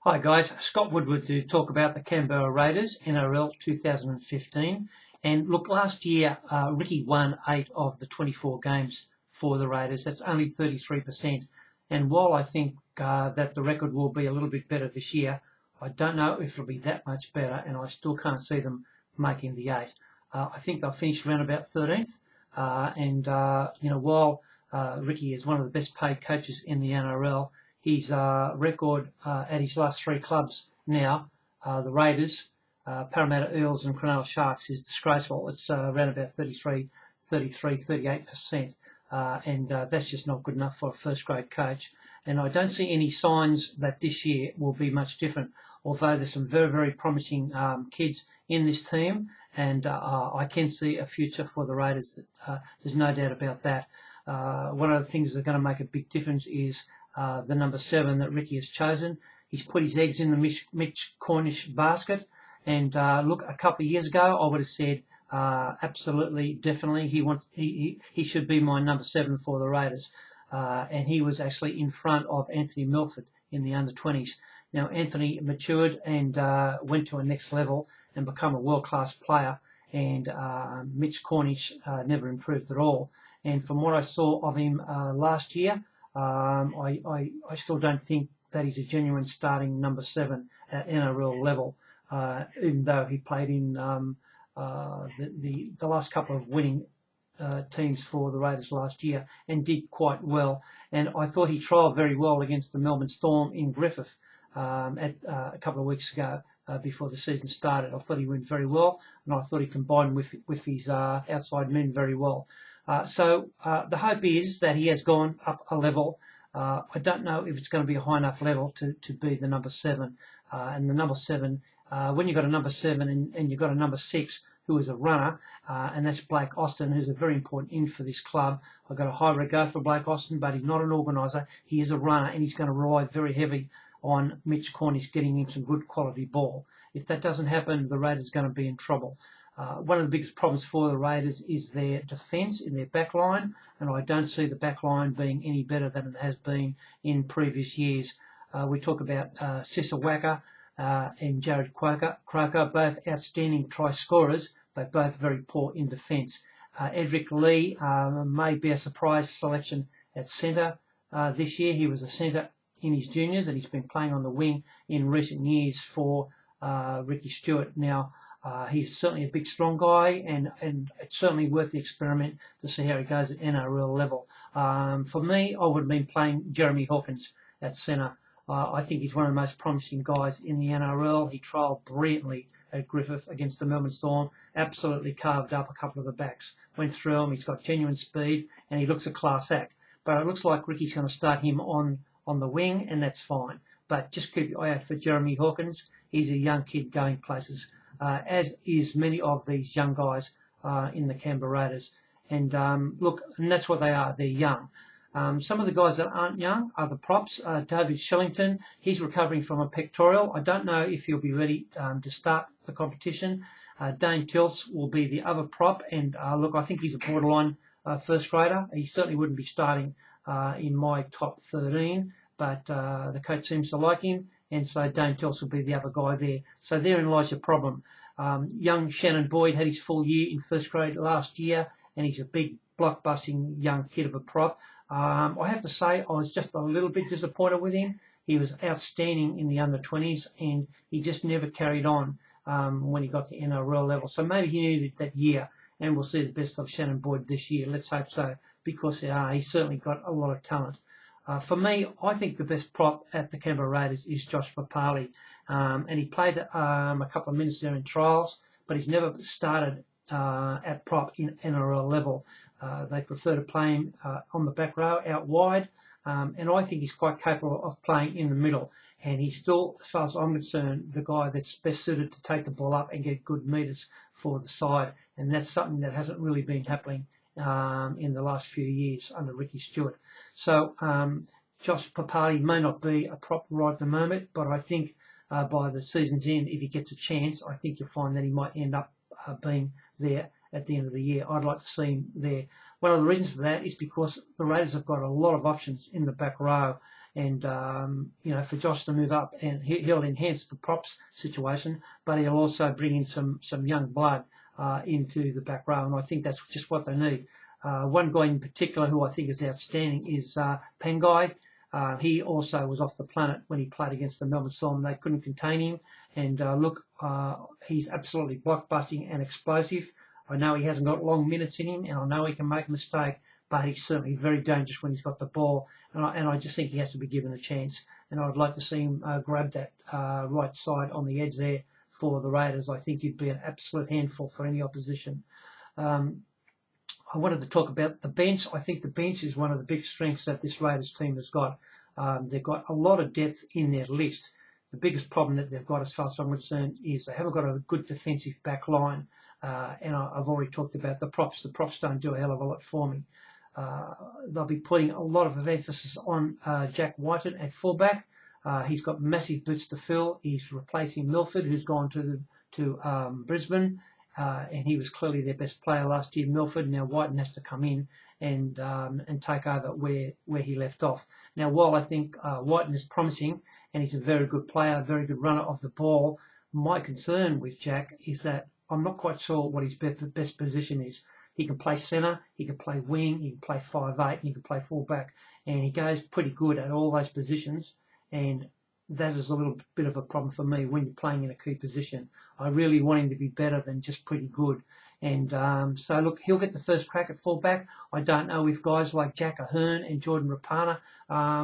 Hi guys, Scott Woodward to talk about the Canberra Raiders, NRL 2015. And look, last year Ricky won 8 of the 24 games for the Raiders. That's only 33%. And while I think that the record will be a little bit better this year, I don't know if it'll be that much better, and I still can't see them making the 8. I think they'll finish around about 13th. While Ricky is one of the best paid coaches in the NRL, his record at his last 3 clubs now, the Raiders, Parramatta, Eels and Cronulla Sharks, is disgraceful. It's around about 38%. And that's just not good enough for a first-grade coach. And I don't see any signs that this year will be much different, although there's some very, very promising kids in this team, and I can see a future for the Raiders. There's no doubt about that. One of the things that are going to make a big difference is the number 7 that Ricky has chosen. He's put his eggs in the Mitch Cornish basket. And look, a couple of years ago, I would have said absolutely, definitely, he should be my number 7 for the Raiders. And he was actually in front of Anthony Milford in the under-20s. Now, Anthony matured and went to a next level and become a world-class player. And Mitch Cornish never improved at all. And from what I saw of him last year, I still don't think that he's a genuine starting number 7 at NRL level, even though he played in the last couple of winning teams for the Raiders last year and did quite well. And I thought he trialled very well against the Melbourne Storm in Griffith a couple of weeks ago before the season started. I thought he went very well, and I thought he combined with his outside men very well. So the hope is that he has gone up a level. I don't know if it's going to be a high enough level to be the number 7. And the number 7, when you've got a number 7 and you've got a number 6 who is a runner, and that's Blake Austin, who's a very important in for this club. I've got a high regard for Blake Austin, but he's not an organiser. He is a runner, and he's going to rely very heavy on Mitch Cornish getting him some good quality ball. If that doesn't happen, the Raiders are going to be in trouble. One of the biggest problems for the Raiders is their defence in their back line, and I don't see the back line being any better than it has been in previous years. We talk about Sisawaka and Jarrod Croker, both outstanding try scorers, but both very poor in defence. Edric Lee may be a surprise selection at centre this year. He was a centre in his juniors, and he's been playing on the wing in recent years for Ricky Stewart. Now, he's certainly a big, strong guy, and it's certainly worth the experiment to see how he goes at NRL level. For me, I would have been playing Jeremy Hawkins at centre. I think he's one of the most promising guys in the NRL. He trialled brilliantly at Griffith against the Melbourne Storm, absolutely carved up a couple of the backs, went through him. He's got genuine speed, and he looks a class act. But it looks like Ricky's going to start him on the wing, and that's fine. But just keep your eye out for Jeremy Hawkins. He's a young kid going places, as is many of these young guys in the Canberra Raiders. And look, and that's what they are. They're young. Some of the guys that aren't young are the props. David Shillington, he's recovering from a pectoral. I don't know if he'll be ready to start the competition. Dane Tilse will be the other prop. And look, I think he's a borderline first grader. He certainly wouldn't be starting in my top 13, but the coach seems to like him. And so Dane Tilse will be the other guy there. So therein lies your problem. Young Shannon Boyd had his full year in first grade last year, and he's a big, blockbusting young kid of a prop. I have to say I was just a little bit disappointed with him. He was outstanding in the under-20s, and he just never carried on when he got to NRL level. So maybe he needed that year, and we'll see the best of Shannon Boyd this year. Let's hope so, because he's certainly got a lot of talent. For me, I think the best prop at the Canberra Raiders is Josh Papali, and he played a couple of minutes there in trials, but he's never started at prop in NRL level. They prefer to play him on the back row, out wide, and I think he's quite capable of playing in the middle. And he's still, as far as I'm concerned, the guy that's best suited to take the ball up and get good metres for the side, and that's something that hasn't really been happening in the last few years under Ricky Stewart. So Josh Papali may not be a prop right at the moment, but I think by the season's end, if he gets a chance, I think you'll find that he might end up being there at the end of the year. I'd like to see him there. One of the reasons for that is because the Raiders have got a lot of options in the back row, And for Josh to move up, and he'll enhance the props situation, but he'll also bring in some young blood into the back row, and I think that's just what they need. One guy in particular who I think is outstanding is Pangai. He also was off the planet when he played against the Melbourne Storm. They couldn't contain him, and he's absolutely blockbusting and explosive. I know he hasn't got long minutes in him, and I know he can make a mistake, but he's certainly very dangerous when he's got the ball, and I just think he has to be given a chance. And I'd like to see him grab that right side on the edge there for the Raiders. I think he'd be an absolute handful for any opposition. I wanted to talk about the bench. I think the bench is one of the big strengths that this Raiders team has got. They've got a lot of depth in their list. The biggest problem that they've got, as far as I'm concerned, is they haven't got a good defensive back line. And I've already talked about the props. The props don't do a hell of a lot for me. They'll be putting a lot of emphasis on Jack Whiten at fullback. He's got massive boots to fill. He's replacing Milford, who's gone to Brisbane. And he was clearly their best player last year, Milford. Now Whiten has to come in and take over where he left off. Now, while I think Whiten is promising and he's a very good player, a very good runner of the ball, my concern with Jack is that I'm not quite sure what his best position is. He can play centre, he can play wing, he can play 5'8", and he can play fullback, and he goes pretty good at all those positions. And that is a little bit of a problem for me when you're playing in a key position. I really want him to be better than just pretty good. And so, look, he'll get the first crack at fullback. I don't know if guys like Jack Ahern and Jordan Rapana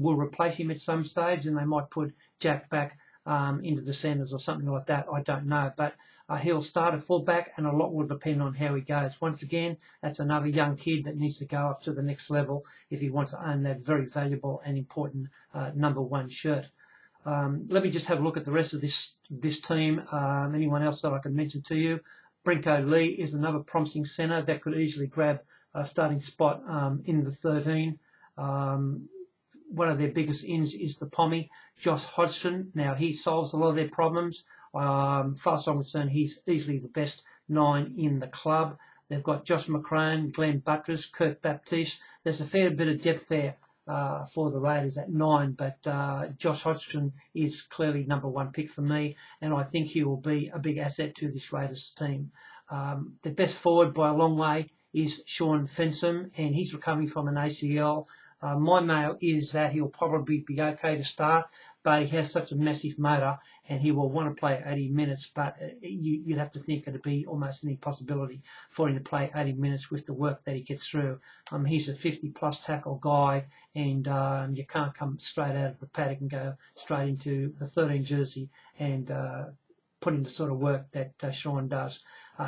will replace him at some stage, and they might put Jack back into the centres or something like that. I don't know. But he'll start at fullback, and a lot will depend on how he goes. Once again, that's another young kid that needs to go up to the next level if he wants to own that very valuable and important number 1 shirt. Let me just have a look at the rest of this team. Anyone else that I can mention to you? Brinko Lee is another promising centre that could easily grab a starting spot in the 13. One of their biggest ins is the Pommy, Josh Hodgson. Now, he solves a lot of their problems. Far as I'm concerned, he's easily the best 9 in the club. They've got Josh McCrone, Glenn Buttress, Kirk Baptiste. There's a fair bit of depth there for the Raiders at 9, but Josh Hodgson is clearly number 1 pick for me, and I think he will be a big asset to this Raiders team. The best forward by a long way is Shaun Fensom, and he's recovering from an ACL. My mail is that he'll probably be okay to start, but he has such a massive motor and he will want to play 80 minutes, but you'd have to think it'd be almost an impossibility for him to play 80 minutes with the work that he gets through. He's a 50-plus tackle guy, and you can't come straight out of the paddock and go straight into the 13 jersey and put in the sort of work that Shaun does.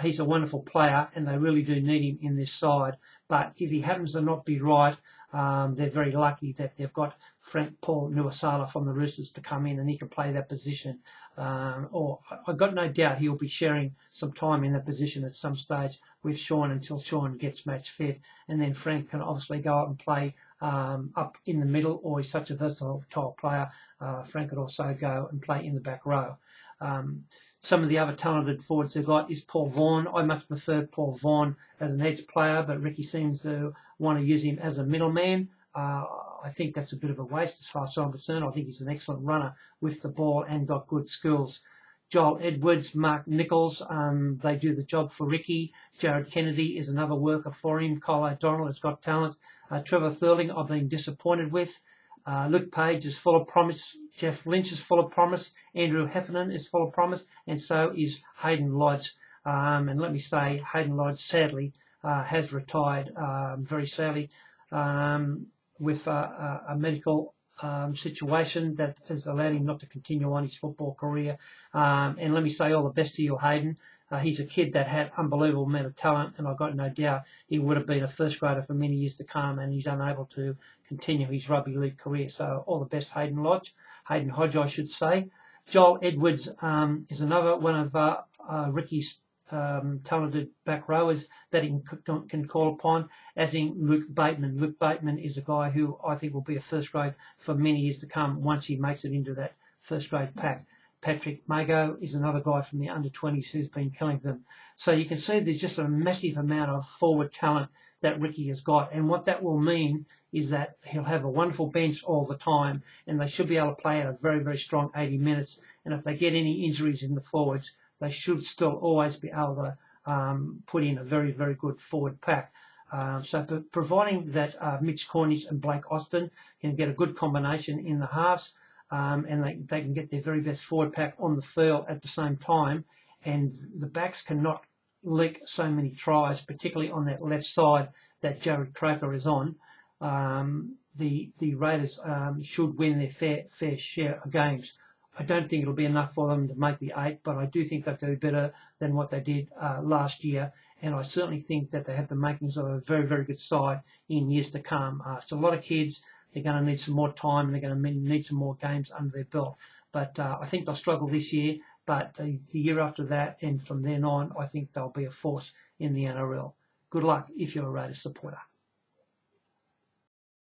He's a wonderful player, and they really do need him in this side. But if he happens to not be right, they're very lucky that they've got Frank Paul Nuasala from the Roosters to come in, and he can play that position. Or I've got no doubt he'll be sharing some time in that position at some stage with Shaun until Shaun gets match fit, and then Frank can obviously go up and play up in the middle, or he's such a versatile player. Frank could also go and play in the back row. Some of the other talented forwards they've got is Paul Vaughn. I much prefer Paul Vaughn as an edge player, but Ricky seems to want to use him as a middleman. I think that's a bit of a waste as far as I'm concerned. I think he's an excellent runner with the ball and got good skills. Joel Edwards, Mark Nichols, they do the job for Ricky. Jarrod Kennedy is another worker for him. Kyle O'Donnell has got talent. Trevor Thurling I've been disappointed with. Luke Page is full of promise. Jeff Lynch is full of promise. Andrew Heffernan is full of promise. And so is Hayden Lodge. And let me say, Hayden Lodge sadly has retired very sadly with a medical situation that has allowed him not to continue on his football career. And let me say all the best to you, Hayden. He's a kid that had unbelievable amount of talent, and I've got no doubt he would have been a first grader for many years to come, and he's unable to continue his rugby league career. So all the best, Hayden Hodge, I should say. Joel Edwards is another one of Ricky's talented back rowers that he can call upon, as in Luke Bateman. Luke Bateman is a guy who I think will be a first grade for many years to come once he makes it into that first grade pack. Patrick Mago is another guy from the under-20s who's been killing them. So you can see there's just a massive amount of forward talent that Ricky has got. And what that will mean is that he'll have a wonderful bench all the time, and they should be able to play out a very, very strong 80 minutes. And if they get any injuries in the forwards, they should still always be able to put in a very, very good forward pack. So providing that Mitch Cornish and Blake Austin can get a good combination in the halves, and they can get their very best forward pack on the field at the same time, and the backs cannot leak so many tries, particularly on that left side that Jarrod Croker is on. The Raiders should win their fair share of games. I don't think it'll be enough for them to make the 8, but I do think they'll do better than what they did last year, and I certainly think that they have the makings of a very, very good side in years to come. It's a lot of kids. They're going to need some more time, and they're going to need some more games under their belt. But I think they'll struggle this year, but the year after that and from then on, I think they'll be a force in the NRL. Good luck if you're a Raiders supporter.